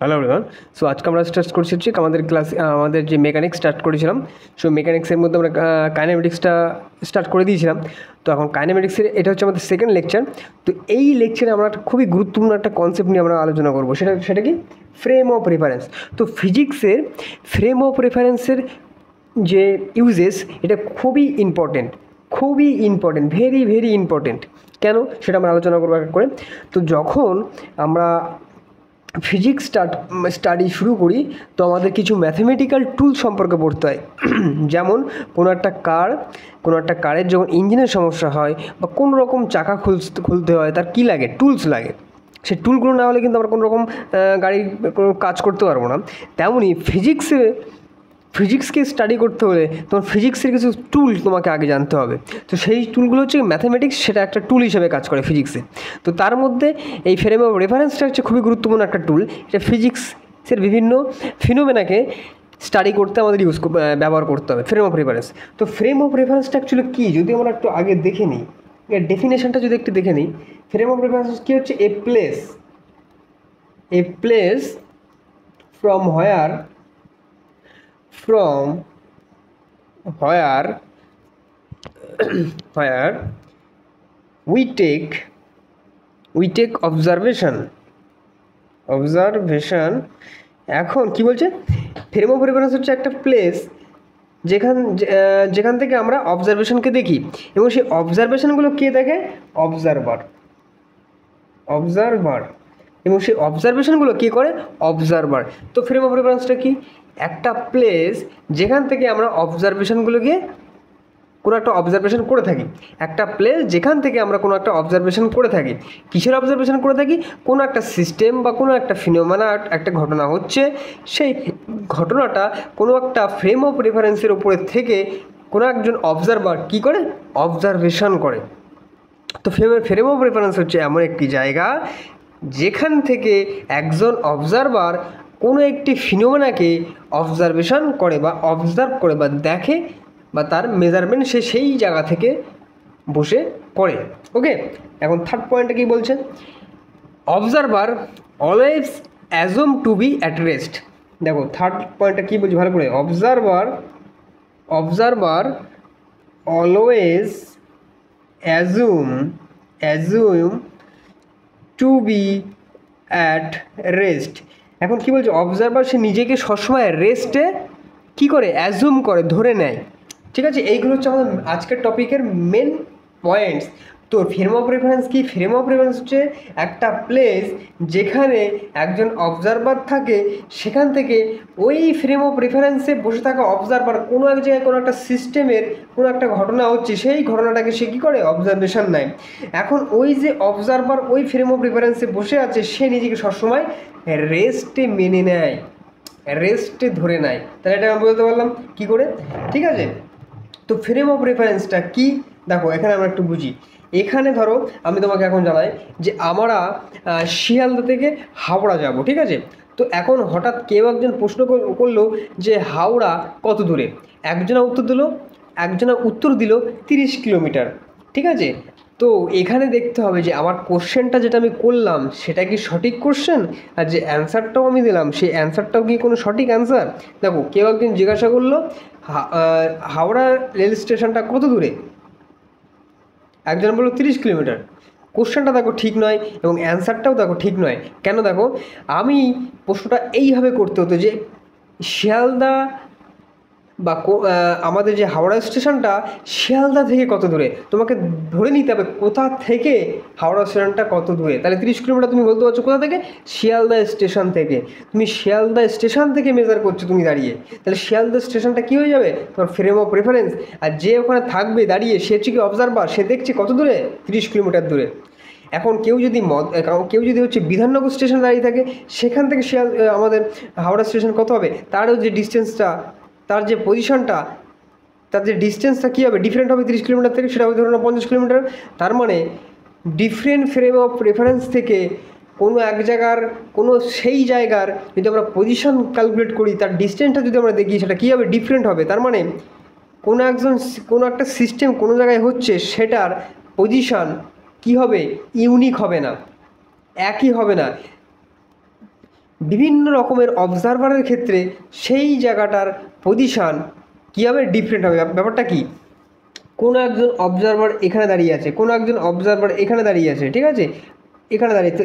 Hello everyone. So আজকে আমরা start করছি হচ্ছে আমাদের ক্লাস আমাদের যে মেকানিক্স স্টার্ট করেছিলাম। সো মেকানিক্সের মধ্যে আমরা কাইনেমেটিক্সটা স্টার্ট করে দিয়েছিলাম। তো এখন কাইনেমেটিক্সের এটা হচ্ছে আমাদের সেকেন্ড লেকচার। তো এই লেকচারে আমরা একটা খুবই গুরুত্বপূর্ণ একটা কনসেপ্ট নিয়ে আমরা আলোচনা করবো, সেটা কি ফ্রেম অফ রেফারেন্স। তো ফিজিক্সের ফ্রেম অফ রেফারেন্সের যে ইউজেস এটা খুবই ইম্পর্টেন্ট, ভেরি ভেরি ইম্পর্টেন্ট। কেন সেটা আমরা আলোচনা করবো এক করে। তো যখন আমরা ফিজিক্স স্টাডি শুরু করি তো আমাদের কিছু ম্যাথমেটিক্যাল টুল সম্পর্কে পড়তে হয়। যেমন কোনো একটা কারের যখন ইঞ্জিনের সমস্যা হয় বা কোনো রকম চাকা খুলতে হয়, তার কী লাগে? টুলস লাগে। সেই টুলগুলো না হলে কিন্তু আমরা কোনো রকম গাড়ির কোনো কাজ করতে পারবো না। তেমনই ফিজিক্সকে স্টাডি করতে হলে তোমার ফিজিক্সের কিছু টুল তোমাকে আগে জানতে হবে। তো সেই টুলগুলো হচ্ছে ম্যাথামেটিক্স, সেটা একটা টুল হিসেবে কাজ করে ফিজিক্সে। তো তার মধ্যে এই ফ্রেম অফ রেফারেন্সটা হচ্ছে খুবই গুরুত্বপূর্ণ একটা টুল। এটা ফিজিক্সের বিভিন্ন ফিনোমেনাকে স্টাডি করতে আমাদের ব্যবহার করতে হবে ফ্রেম অফ রেফারেন্স। তো ফ্রেম অফ রেফারেন্সটা অ্যাকচুয়ালি কী, যদি আমরা একটু আগে দেখে নিই, এর ডেফিনেশনটা যদি একটু দেখে নিই। ফ্রেম অফ রেফারেন্স কী হচ্ছে? A place from where we take observation। এখন কি বলছে? ফ্রেম অফ রেফারেন্স হচ্ছে একটা প্লেস যেখান থেকে আমরা অবজারভেশনকে দেখি, এবং সেই অবজারভেশনগুলো কে দেখে? অবজারভার। এবং সেই অবজারভেশনগুলো কী করে? অবজারভার। তো ফ্রেম অফ রেফারেন্সটা কি? একটা প্লেস যেখান থেকে আমরা অবজারভেশনগুলোকে কোনো একটা অবজারভেশন করে থাকি। একটা প্লেস যেখান থেকে আমরা কোনো একটা অবজারভেশন করে থাকি। কিসের অবজারভেশন করে থাকি? কোনো একটা সিস্টেম বা কোনো একটা ফিনোমেনা, একটা ঘটনা হচ্ছে, সেই ঘটনাটা কোনো একটা ফ্রেম অফ রেফারেন্সের উপরে থেকে কোনো একজন অবজারভার কী করে? অবজারভেশন করে। তো ফ্রেম অফ রেফারেন্স হচ্ছে এমন একটি জায়গা যেখান থেকে একজন অবজারভার কোনো একটি ফিনোমেনাকে অবজারভেশন করে বা অবজার্ভ করে বা দেখে, বা তার মেজারমেন্ট সে সেই জায়গা থেকে বসে করে। ওকে, এখন থার্ড পয়েন্টটা কী বলছে? Observer always assume to be at rest. দেখো থার্ড পয়েন্টটা কী বলছি ভালো করে। Observer always assume to be at rest. এখন কী বলছে? অবজারভার সে নিজেকে সবসময় রেস্টে কী করে? অ্যাজুম করে, ধরে নেয়। ঠিক আছে, এইগুলো হচ্ছে আমাদের আজকের টপিকের মেন পয়েন্টস। তো ফ্রেম অফ রেফারেন্স কি? ফ্রেম অফ রেফারেন্স হচ্ছে একটা প্লেস যেখানে একজন অবজারভার থাকে, সেখান থেকে ওই ফ্রেম অফ রেফারেন্সে বসে থাকা অবজারভার কোনো এক জায়গায় কোনো একটা সিস্টেমের কোনো একটা ঘটনা হচ্ছে, সেই ঘটনাটাকে সে কী করে? অবজারভেশন নেয়। এখন ওই যে অবজারভার ওই ফ্রেম অফ রেফারেন্সে বসে আছে, সে নিজেকে সবসময় রেস্টে মেনে নেয়, রেস্টে ধরে নেয়। তাহলে এটা আমি বলতে পারলাম কী করে? ঠিক আছে, তো ফ্রেম অফ রেফারেন্সটা কি? দেখো এখানে আমরা একটু বুঝি। এখানে ধরো আমি তোমাকে এখন জানাই যে আমরা শিয়ালদা থেকে হাওড়া যাব, ঠিক আছে? তো এখন হঠাৎ কেউ একজন প্রশ্ন করলো যে হাওড়া কত দূরে? একজনা উত্তর দিল 30 কিলোমিটার, ঠিক আছে? তো এখানে দেখতে হবে যে আমার কোশ্চেনটা যেটা আমি করলাম সেটা কি সঠিক কোশ্চেন, আর যে অ্যান্সারটাও আমি দিলাম সেই অ্যান্সারটাও কি কোনো সঠিক অ্যান্সার। দেখো কেউ একজন জিজ্ঞাসা করলো হাওড়া রেল স্টেশনটা কত দূরে? একজন বললো 30 কিলোমিটার। কোশ্চেনটা দেখো ঠিক নয় এবং অ্যান্সারটাও দেখো ঠিক নয়। কেন? দেখো আমি প্রশ্নটা এইভাবে করতে হতো যে শিয়ালদা বা আমাদের যে হাওড়া স্টেশনটা শিয়ালদা থেকে কত দূরে, তোমাকে ধরে নিতে হবে কোথা থেকে হাওড়া স্টেশনটা কত দূরে। তাহলে 30 কিলোমিটার তুমি বলতে পারছো কোথা থেকে? শিয়ালদা স্টেশন থেকে। তুমি শিয়ালদা স্টেশন থেকে মেজার করছো তুমি দাঁড়িয়ে, তাহলে শিয়ালদা স্টেশনটা কী হয়ে যাবে? তোমার ফ্রেম অফ রেফারেন্স। আর যে ওখানে থাকবে দাঁড়িয়ে সে হচ্ছে কি? অবজারভার। সে দেখছে কত দূরে? 30 কিলোমিটার দূরে। এখন কেউ যদি হচ্ছে বিধাননগর স্টেশনে দাঁড়িয়ে থাকে, সেখান থেকে আমাদের হাওড়া স্টেশন কত হবে? তারও যে ডিস্টেন্সটা, তার যে পজিশনটা, তার যে ডিস্টেন্সটা কী হবে? ডিফারেন্ট হবে 30 কিলোমিটার থেকে, সেটা হবে ধরুন 50 কিলোমিটার। তার মানে ডিফারেন্ট ফ্রেম অফ রেফারেন্স থেকে কোনো এক জায়গার সেই জায়গার যদি আমরা পজিশন ক্যালকুলেট করি, তার ডিস্টেন্সটা যদি আমরা দেখি, সেটা কী হবে? ডিফারেন্ট হবে। তার মানে কোনো একটা সিস্টেম কোনো জায়গায় হচ্ছে, সেটার পজিশন কী হবে? ইউনিক হবে না, একই হবে না। বিভিন্ন রকমের অবজারভারের ক্ষেত্রে সেই জায়গাটার পজিশান কী হবে, ডিফারেন্ট হবে। ব্যাপারটা কি, কোনো একজন অবজারভার এখানে দাঁড়িয়ে আছে, কোনো একজন অবজারভার এখানে দাঁড়িয়ে আছে, ঠিক আছে, এখানে দাঁড়িয়ে, তো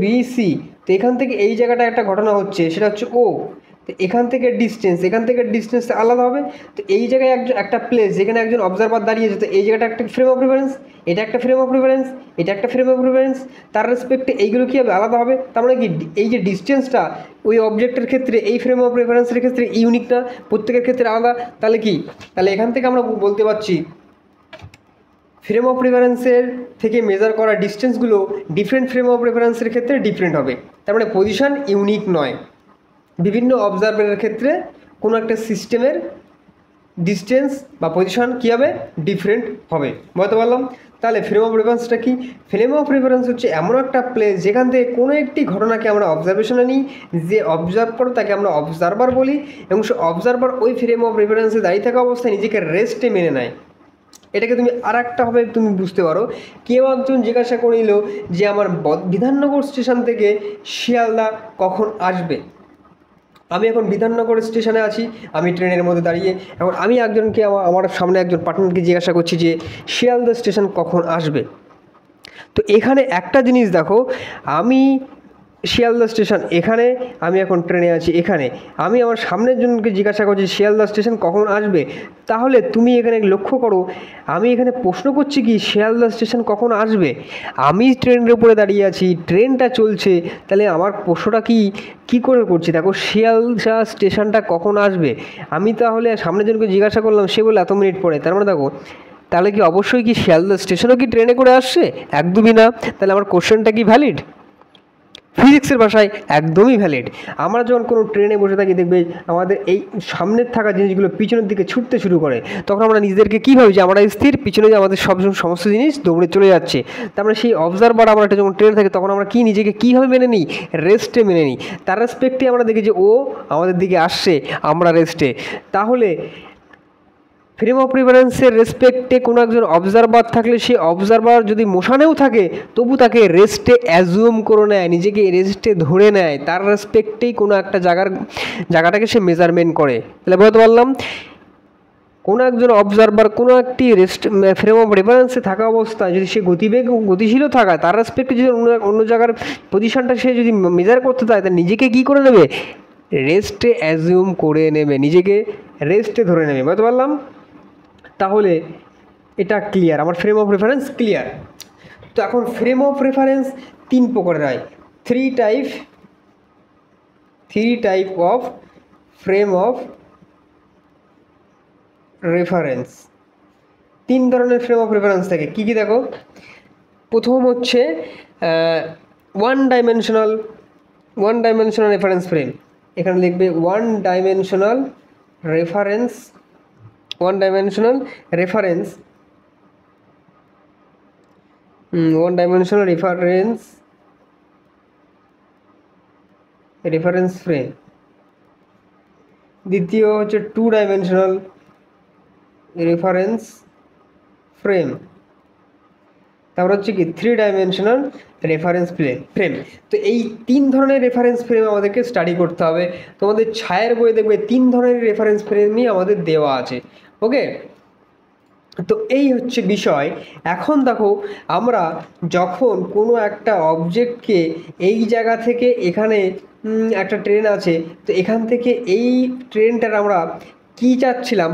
বি সি, তো এখান থেকে এই জায়গাটা একটা ঘটনা হচ্ছে, সেটা হচ্ছে ও, তো এখান থেকে ডিস্টেন্স আলাদা হবে। তো এই জায়গায় একটা প্লেস যেখানে একজন অবজারভার দাঁড়িয়েছে, তো এই জায়গাটা একটা ফ্রেম অফ রেফারেন্স, এটা একটা ফ্রেম অফ রেফারেন্স, এটা একটা ফ্রেম অফ রেফারেন্স, তার রেসপেক্টে এইগুলো কী হবে, আলাদা হবে। তার মানে কি, এই যে ডিস্টেন্সটা ওই অবজেক্টের ক্ষেত্রে, এই ফ্রেম অফ রেফারেন্সের ক্ষেত্রে ইউনিক না, প্রত্যেকের ক্ষেত্রে আলাদা। তাহলে কি, তাহলে এখান থেকে আমরা বলতে পারছি ফ্রেম অফ রেফারেন্সের থেকে মেজার করা ডিস্টেন্সগুলো ডিফারেন্ট ফ্রেম অফ রেফারেন্সের ক্ষেত্রে ডিফারেন্ট হবে। তার মানে পজিশন ইউনিক নয়, বিভিন্ন অবজারভারের ক্ষেত্রে কোনো একটা সিস্টেমের ডিস্টেন্স বা পজিশন কী হবে, ডিফারেন্ট হবে। বলতে পারলাম। তাহলে ফ্রেম অফ রেফারেন্সটা কি, ফ্রেম অফ রেফারেন্স হচ্ছে এমন একটা প্লেস যেখান থেকে কোনো একটি ঘটনাকে আমরা অবজারভেশনে নিই, যে অবজার্ভ করে তাকে আমরা অবজারভার বলি, এবং সে অবজারভার ওই ফ্রেম অফ রেফারেন্সে দাঁড়িয়ে থাকা অবস্থায় নিজেকে রেস্টে মেনে নেয়। এটাকে তুমি আর একটাভাবে তুমি বুঝতে পারো, কেউ একজন জিজ্ঞাসা করে নিল যে আমার বিধাননগর স্টেশন থেকে শিয়ালদা কখন আসবে। আমি এখন বিধাননগর স্টেশনে আছি, আমি ট্রেনের মধ্যে দাঁড়িয়ে, এখন আমি একজনকে আমার সামনে একজন পার্টনারকে জিজ্ঞাসা করছি যে শিয়ালদা স্টেশন কখন আসবে। তো এখানে একটা জিনিস দেখো, আমি শিয়ালদা স্টেশন এখানে, আমি এখন ট্রেনে আছি এখানে, আমি আমার সামনের জনকে জিজ্ঞাসা করছি শিয়ালদা স্টেশন কখন আসবে। তাহলে তুমি এখানে লক্ষ্য করো, আমি এখানে প্রশ্ন করছি কি শিয়ালদা স্টেশন কখন আসবে, আমি ট্রেনের উপরে দাঁড়িয়ে আছি, ট্রেনটা চলছে, তাহলে আমার প্রশ্নটা কি করে করছি, দেখো শিয়ালদা স্টেশনটা কখন আসবে, আমি তাহলে সামনের জনকে জিজ্ঞাসা করলাম, সে বলে এত মিনিট পরে। তার মানে দেখো, তাহলে কি অবশ্যই কি শিয়ালদা স্টেশনও কি ট্রেনে করে আসছে, একদমই না। তাহলে আমার কোশ্চেনটা কি ভ্যালিড, ফিজিক্সের ভাষায় একদমই ভ্যালিড। আমরা যখন কোনো ট্রেনে বসে থাকি, দেখবে আমাদের এই সামনের থাকা জিনিসগুলো পিছনের দিকে ছুটতে শুরু করে, তখন আমরা নিজেদেরকে কী ভাবি যে আমরা স্থির, পিছনে যে আমাদের সমস্ত জিনিস দৌড়ে চলে যাচ্ছে। তারপরে সেই অবজারভার আমরা একটা যখন ট্রেনে থাকি, তখন আমরা কি নিজেকে কীভাবে মেনে নিই, রেস্টে মেনে নিই। তার রেসপেক্টে আমরা দেখি যে ও আমাদের দিকে আসছে, আমরা রেস্টে। তাহলে ফ্রেম অফ রেফারেন্সের রেসপেক্টে কোনো একজন অবজারভার থাকলে, সে অবজারভার যদি মোশানেও থাকে, তবু তাকে রেস্টে অ্যাজুম করে নেয়, নিজেকে রেস্টে ধরে নেয়, তার রেসপেক্টেই কোনো একটা জায়গাটাকে সে মেজারমেন্ট করে। তাহলে বলতে পারলাম, কোনো একজন অবজারভার কোনো একটি ফ্রেম অফ রেফারেন্সে থাকা অবস্থায় যদি সে গতিশীলও থাকা, তার রেসপেক্টে যদি অন্য জায়গার পজিশনটা সে যদি মেজার করতে চায়, তাহলে নিজেকে কী করে নেবে, রেস্টে অ্যাজুম করে নেবে, নিজেকে রেস্টে ধরে নেবে। বলতে পারলাম। তাহলে এটা ক্লিয়ার, আমার ফ্রেম অফ রেফারেন্স ক্লিয়ার। তো এখন ফ্রেম অফ রেফারেন্স তিন প্রকারের হয়, three type of frame of reference. তিন ধরনের ফ্রেম অফ রেফারেন্স থাকে, কী কী দেখো। প্রথম হচ্ছে ওয়ান ডাইমেনশনাল রেফারেন্স ফ্রেম। এখানে লিখবে ওয়ান ডাইমেনশনাল রেফারেন্স ফ্রেম। দ্বিতীয় হচ্ছে টু ডাইমেনশনাল রেফারেন্স ফ্রেম। তারপর হচ্ছে কি থ্রি ডাইমেনশনাল রেফারেন্স ফ্রেম। তো এই তিন ধরনের রেফারেন্স ফ্রেম আমাদেরকে স্টাডি করতে হবে। তোমাদের ছায়ের বইয়ে দেখবে তিন ধরনের রেফারেন্স ফ্রেমই আমাদের দেওয়া আছে। ওকে, তো এই হচ্ছে বিষয়। এখন দেখো, আমরা যখন কোনো একটা অবজেক্টকে এই জায়গা থেকে এখানে একটা ট্রেন আছে, তো এখান থেকে এই ট্রেনটার আমরা কি চাচ্ছিলাম,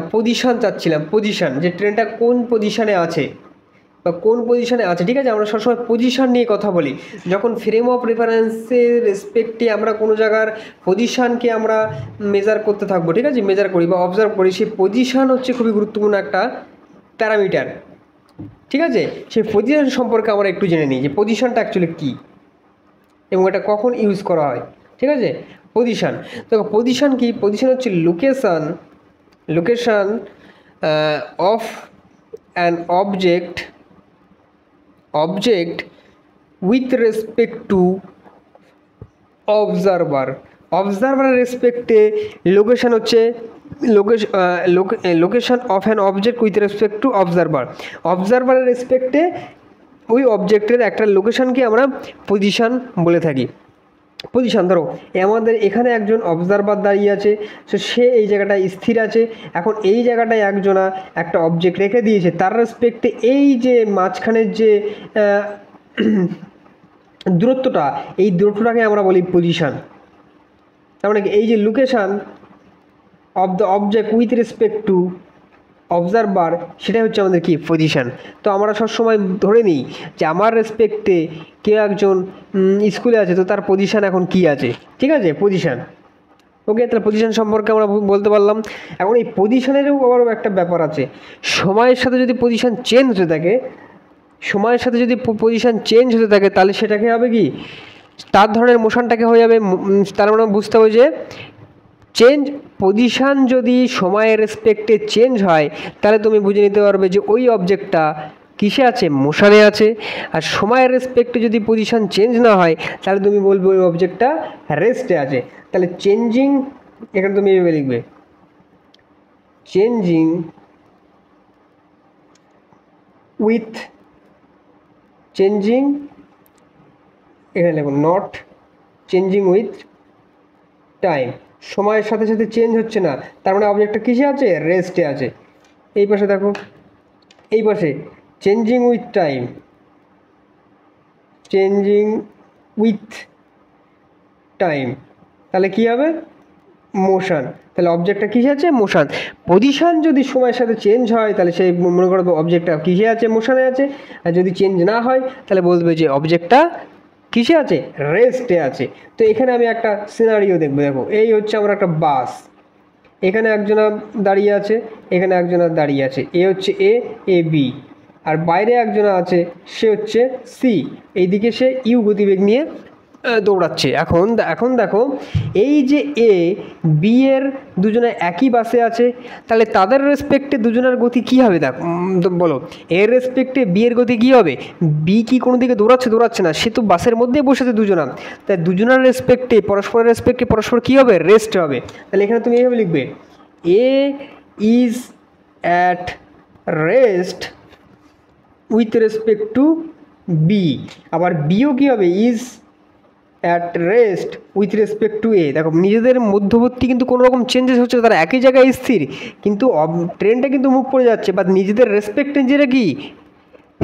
পজিশন, যে ট্রেনটা কোন পজিশনে আছে বা কোন পজিশনে আছে, ঠিক আছে। আমরা সবসময় পজিশন নিয়ে কথা বলি। যখন ফ্রেম অফ রেফারেন্সের রেসপেক্টে আমরা কোনো জায়গার পজিশনকে আমরা মেজার করতে থাকবো, ঠিক আছে, মেজার করি বা অবজার্ভ করি, সেই পজিশন হচ্ছে খুবই গুরুত্বপূর্ণ একটা প্যারামিটার, ঠিক আছে। সেই পজিশন সম্পর্কে আমরা একটু জেনে নিই যে পজিশনটা অ্যাকচুয়ালি কী এবং এটা কখন ইউজ করা হয়, ঠিক আছে। পজিশন, দেখো পজিশন কি, পজিশন হচ্ছে location of an object with respect to অবজারভারের রেসপেক্টে লোকেশন হচ্ছে location of an object with respect to অবজারভারের রেসপেক্টে ওই অবজেক্টের একটা লোকেশনকে আমরা পজিশন বলে থাকি। পজিশন ধরো আমাদের এখানে একজন অবজারভার দাঁড়িয়ে আছে, সো সে এই জায়গাটায় স্থির আছে। এখন এই জায়গাটায় একজনা একটা অবজেক্ট রেখে দিয়েছে, তার রেসপেক্টে এই যে মাঝখানের যে দূরত্বটা, এই দূরত্বটাকে আমরা বলি পজিশন। তার মানে এই যে location of the object with respect two observer, সেটাই হচ্ছে আমাদের কি পজিশন। তো আমরা সবসময় ধরে নিই যে আমার রেসপেক্টে কেউ একজন স্কুলে আছে, তো তার পজিশান এখন কি আছে, ঠিক আছে, পজিশান। ওকে, তাহলে পজিশন সম্পর্কে আমরা বলতে পারলাম। এখন এই পজিশনেরও আবার একটা ব্যাপার আছে, সময়ের সাথে যদি পজিশন চেঞ্জ হতে থাকে, সময়ের সাথে যদি পজিশন চেঞ্জ হতে থাকে, তাহলে সেটাকে হবে কি, তার ধরনের মোশনটাকে হয়ে যাবে। তার মানে বুঝতে হবে যে চেঞ্জ পজিশান যদি সময়ের রেসপেক্টে চেঞ্জ হয়, তাহলে তুমি বুঝে নিতে পারবে যে ওই অবজেক্টটা কিসে আছে, মোশানে আছে। আর সময়ের রেসপেক্টে যদি পজিশান চেঞ্জ না হয়, তাহলে তুমি বলবে ওই অবজেক্টটা রেস্টে আছে। তাহলে চেঞ্জিং, এখানে তুমি এভাবে লিখবে, চেঞ্জিং উইথ, চেঞ্জিং, এখানে লিখুন নট চেঞ্জিং উইথ টাইম। সময়ের সাথে সাথে চেঞ্জ হচ্ছে না, তার মানে অবজেক্টটা কিসে আছে, রেস্টে আছে। এই পাশে দেখো, এই পাশে changing with time, changing with time, তাহলে কী হবে, মোশন। তাহলে অবজেক্টটা কিসে আছে, মোশন। পজিশান যদি সময়ের সাথে চেঞ্জ হয়, তাহলে সেই মনে করবে অবজেক্টটা কিসে আছে, মোশনে আছে। আর যদি চেঞ্জ না হয়, তাহলে বলবে যে অবজেক্টটা কিসে আছে, রেস্টে আছে। তো এখানে আমি একটা সিনারিও দেখবো। দেখো, এই হচ্ছে আমার একটা বাস, এখানে একজনা দাঁড়িয়ে আছে, এখানে একজনা দাঁড়িয়ে আছে, এ হচ্ছে এ বি, আর বাইরে একজনা আছে, সে হচ্ছে সি। এইদিকে সে ইউ গতিবেগ নিয়ে দৌড়াচ্ছে। এখন দেখো, এই যে এ বি এর দুজনে একই বাসে আছে, তাহলে তাদের রেসপেক্টে দুজনের গতি কী হবে, দেখো বলো, এর রেসপেক্টে বি এর গতি কী হবে। বি কি কোনো দিকে দৌড়াচ্ছে না, সে তো বাসের মধ্যেই বসেছে দুজনা, তাই দুজনের রেসপেক্টে পরস্পর কী হবে, রেস্ট হবে। তাহলে এখানে তুমি এইভাবে লিখবে, A is at rest with respect to B. আবার বিও কী হবে, is at rest with respect to A. দেখো, নিজেদের মধ্যবর্তী কিন্তু কোনো রকম চেঞ্জেস হচ্ছে, তারা একই জায়গায় স্থির, কিন্তু ট্রেনটা কিন্তু মুভ করে যাচ্ছে, বা নিজেদের রেসপেক্টে নিজেরা কি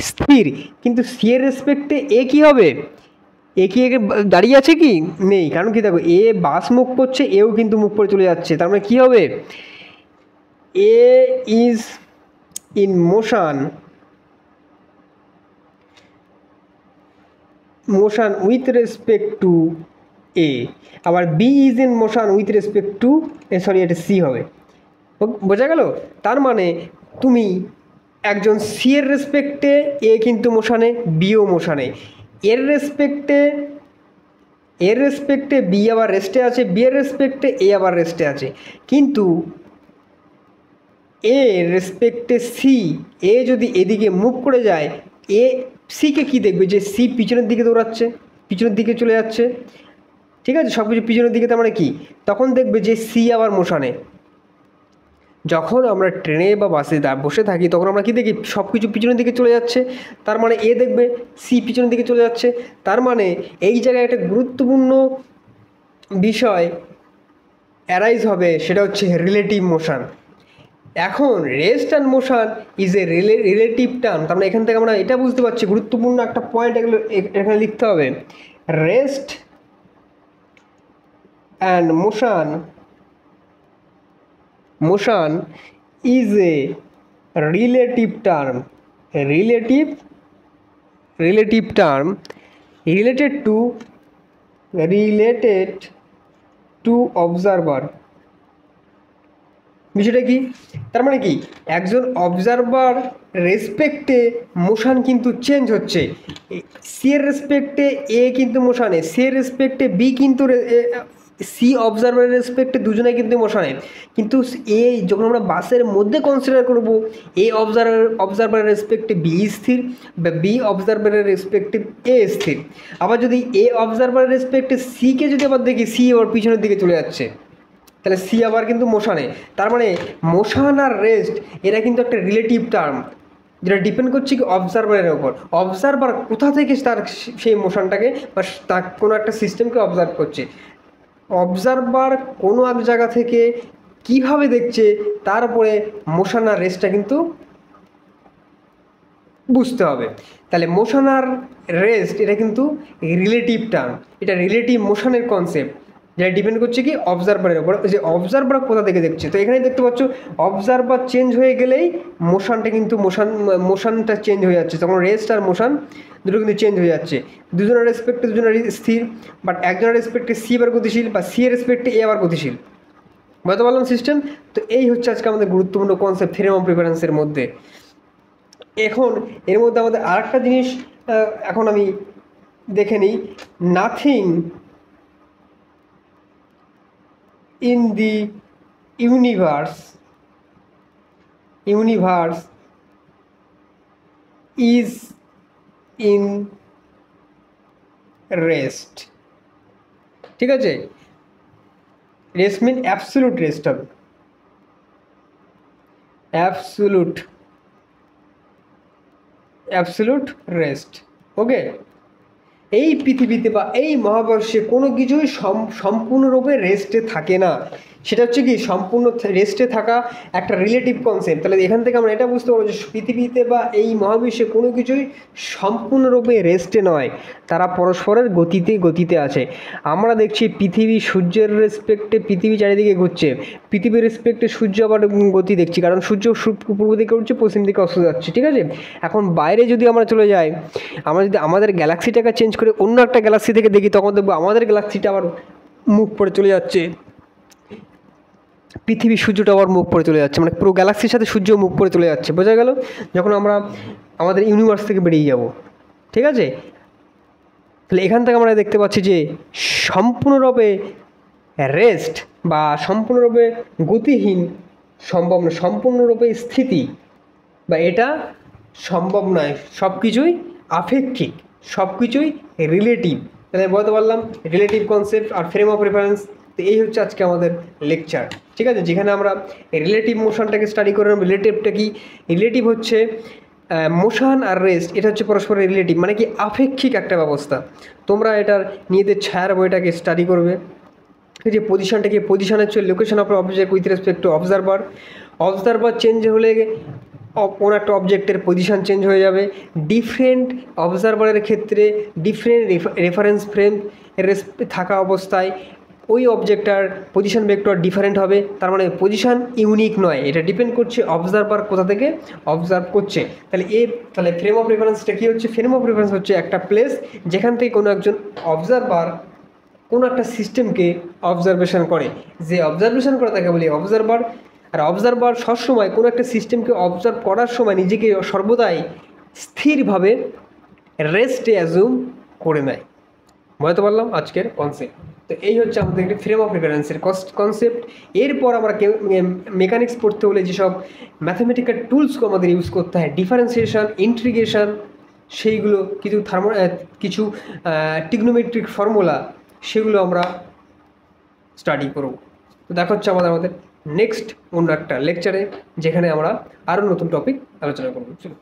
স্থির, কিন্তু সি এর রেসপেক্টে এ কী হবে, এ কি একে দাঁড়িয়ে আছে কি, নেই। কারণ কি, দেখো এ বাস মুভ করছে, এও কিন্তু মুভ করে চলে যাচ্ছে, তার মানে কী হবে, A is in motion, motion with respect to A. আবার B is in motion with respect to A, sorry এটা সি হবে। বোঝা গেল? তার মানে তুমি একজন সি এর রেসপেক্টে এ কিন্তু মোশনে, বিও মোশনে, এর রেসপেক্টে বি আবার রেস্টে আছে, বি এর রেসপেক্টে এ আবার রেস্টে আছে। কিন্তু এ রেসপেক্টে সি, এ যদি এদিকে মুভ করে যায়, এ সিকে কী দেখবে, যে সি পিছনের দিকে দৌড়াচ্ছে, পিছনের দিকে চলে যাচ্ছে, ঠিক আছে, সব কিছু পিছনের দিকে। তার মানে কি, তখন দেখবে যে সি আবার মোশনে। যখন আমরা ট্রেনে বা বাসে বসে থাকি, তখন আমরা কী দেখি, সব কিছু পিছনের দিকে চলে যাচ্ছে, তার মানে এ দেখবে সি পিছনের দিকে চলে যাচ্ছে। তার মানে এই জায়গায় একটা গুরুত্বপূর্ণ বিষয় অ্যারাইজ হবে, সেটা হচ্ছে রিলেটিভ মোশন। এখন rest and motion is a relative term. তার মানে এখান থেকে আমরা এটা বুঝতে পারছি, গুরুত্বপূর্ণ একটা পয়েন্ট এগুলো এখানে লিখতে হবে, rest and motion is a relative term, relative term related to observer. বিষয়টা কি, তার মানে কি, একজন অবজারভার রেসপেক্টে মোশন কিন্তু চেঞ্জ হচ্ছে। সি এর রেসপেক্টে এ কিন্তু মোশনে, সি এর রেসপেক্টে বি কিন্তু, সি অবজারভারের রেসপেক্টে দুজনে কিন্তু মোশনে, কিন্তু এ যখন আমরা বাসের মধ্যে কনসিডার করব, এ অবজারভারের রেসপেক্টে বি স্থির, বা বি অবজারভারের রেসপেক্টে এ স্থির। আবার যদি এ অবজারভারের রেসপেক্টে সিকে যদি আবার দেখি, সি আবার পিছনের দিকে চলে যাচ্ছে, তাহলে সি আবার কিন্তু মোশনে। তার মানে মোশন আর রেস্ট এরা কিন্তু একটা রিলেটিভ টার্ম। যেটা ডিপেন্ড করছে কি অবজারভারের ওপর। অবজারভার কোথা থেকে তার সেই মোশনটাকে বা তার কোনো একটা সিস্টেমকে অবজার্ভ করছে, অবজারভার কোনো এক জায়গা থেকে কিভাবে দেখছে, তার উপরে মোশন আর রেস্টটা কিন্তু বুঝতে হবে। তাহলে মোশন আর রেস্ট এটা কিন্তু রিলেটিভ টার্ম, এটা রিলেটিভ মোশনের কনসেপ্ট, যেটা ডিপেন্ড করছে কি অবজারভারের উপর, যে অবজারভার কোথা থেকে দেখছে। তো এখানে দেখতে পাচ্ছ অবজারভার চেঞ্জ হয়ে গেলেই মোশনটা কিন্তু মোশনটা চেঞ্জ হয়ে যাচ্ছে, তখন রেস্ট আর মোশন দুটো কিন্তু চেঞ্জ হয়ে যাচ্ছে। দুজনের রেসপেক্টে দুজনের স্থির, বাট একজনের রেসপেক্টে সি আবার গতিশীল, বা সি এর রেসপেক্টে এ আবার গতিশীল। বুঝতে পারলাম সিস্টেম? তো এই হচ্ছে আজকে আমাদের গুরুত্বপূর্ণ কনসেপ্ট থিওরেম অফ রেফারেন্সের মধ্যে। এখন এর মধ্যে আমাদের আরেকটা জিনিস এখন আমি দেখে নিই, nothing in the universe is in rest. ঠিক আছে, রেস্ট মিন অ্যাবসোলুট রেস্ট হবে, অ্যাবসোলুট রেস্ট। ওকে, এই পৃথিবীতে বা এই মহাবর্ষে কোনো কিছুই সম্পূর্ণরূপে রেস্টে থাকে না, সেটা হচ্ছে কি সম্পূর্ণ রেস্টে থাকা একটা রিলেটিভ কনসেপ্ট। তাহলে এখান থেকে আমরা এটা বুঝতে পারবো যে পৃথিবীতে বা এই মহাবিশ্বে কোনো কিছুই সম্পূর্ণরূপে রেস্টে নয়, তারা পরস্পরের গতিতে আছে। আমরা দেখছি পৃথিবী সূর্যের রেসপেক্টে পৃথিবী চারিদিকে ঘুরছে, পৃথিবীর রেসপেক্টে সূর্য আবার গতি দেখছি, কারণ সূর্য পূর্ব দিকে উঠছে, পশ্চিম দিকে অস্ত যাচ্ছে। ঠিক আছে, এখন বাইরে যদি আমরা চলে যাই, আমরা যদি আমাদের গ্যালাক্সিটাকে চেঞ্জ করে অন্য একটা গ্যালাক্সি থেকে দেখি, তখন দেখবো আমাদের গ্যালাক্সিটা আবার মুখ পড়ে চলে যাচ্ছে, পৃথিবী সূর্যটা আবার মুখ পড়ে চলে যাচ্ছে, মানে পুরো গ্যালাক্সির সাথে সূর্য মুখ পড়ে চলে যাচ্ছে। বোঝা গেল? যখন আমরা আমাদের ইউনিভার্স থেকে বেরিয়ে যাব। ঠিক আছে, তাহলে এখান থেকে আমরা দেখতে পাচ্ছি যে সম্পূর্ণরূপে রেস্ট বা সম্পূর্ণরূপে গতিহীন সম্ভব নয়, সম্পূর্ণরূপে স্থিতি বা এটা সম্ভব নয়, সব কিছুই আপেক্ষিক, সব কিছুই রিলেটিভ। তাহলে বলতে পারলাম রিলেটিভ কনসেপ্ট আর ফ্রেম অফ রেফারেন্স। তো এই হচ্ছে আজকে আমাদের লেকচার। ঠিক আছে, যেখানে আমরা রিলেটিভ মোশনটাকে স্টাডি করলাম। রিলেটিভটা কি? রিলেটিভ হচ্ছে মোশন আর রেস্ট, এটা হচ্ছে পরস্পর রিলেটিভ, মানে কি আপেক্ষিক একটা ব্যবস্থা। তোমরা এটার নিজেদের ছায়ার বইটাকে স্টাডি করবে। যে পজিশনটাকে, পজিশন হচ্ছে location of object with respect two observer change হলে কোনো একটা অবজেক্টের পজিশন চেঞ্জ হয়ে যাবে। ডিফারেন্ট অবজারভারের ক্ষেত্রে ডিফারেন্ট রেফারেন্স ফ্রেম থাকা অবস্থায় ওই অবজেক্টটার পজিশন ভেক্টর ডিফারেন্ট হবে, তার মানে পজিশন ইউনিক নয়, এটা ডিপেন্ড করছে অবজারভার কোথা থেকে অবজার্ভ করছে। তাহলে ফ্রেম অফ রেফারেন্সটা কী হচ্ছে? ফ্রেম অফ রেফারেন্স হচ্ছে একটা প্লেস যেখান থেকে কোনো একজন অবজারভার কোনো একটা সিস্টেমকে অবজারভেশন করে, যে অবজারভেশন করে তাকে বলি অবজারভার। আর অবজারভার সবসময় কোনো একটা সিস্টেমকে অবজার্ভ করার সময় নিজেকে সর্বদাই স্থিরভাবে রেস্টে অ্যাজুম করে নেয়। বুঝতে পারলাম আজকের কনসেপ্ট। তো এই হচ্ছে আমাদের একটি ফ্রেম অফ রেফারেন্সের কনসেপ্ট। এরপর আমরা মেকানিক্স পড়তে হলে যেসব ম্যাথামেটিক্যাল টুলসকে আমাদের ইউজ করতে হয়, ডিফারেন্সিয়েশন, ইন্টিগ্রেশন, সেইগুলো কিছু ট্রিগনোমেট্রিক ফর্মুলা, সেগুলো আমরা স্টাডি করব। তো দেখা হচ্ছে আমাদের নেক্সট অন্য একটা লেকচারে, যেখানে আমরা আরও নতুন টপিক আলোচনা করব। চলো।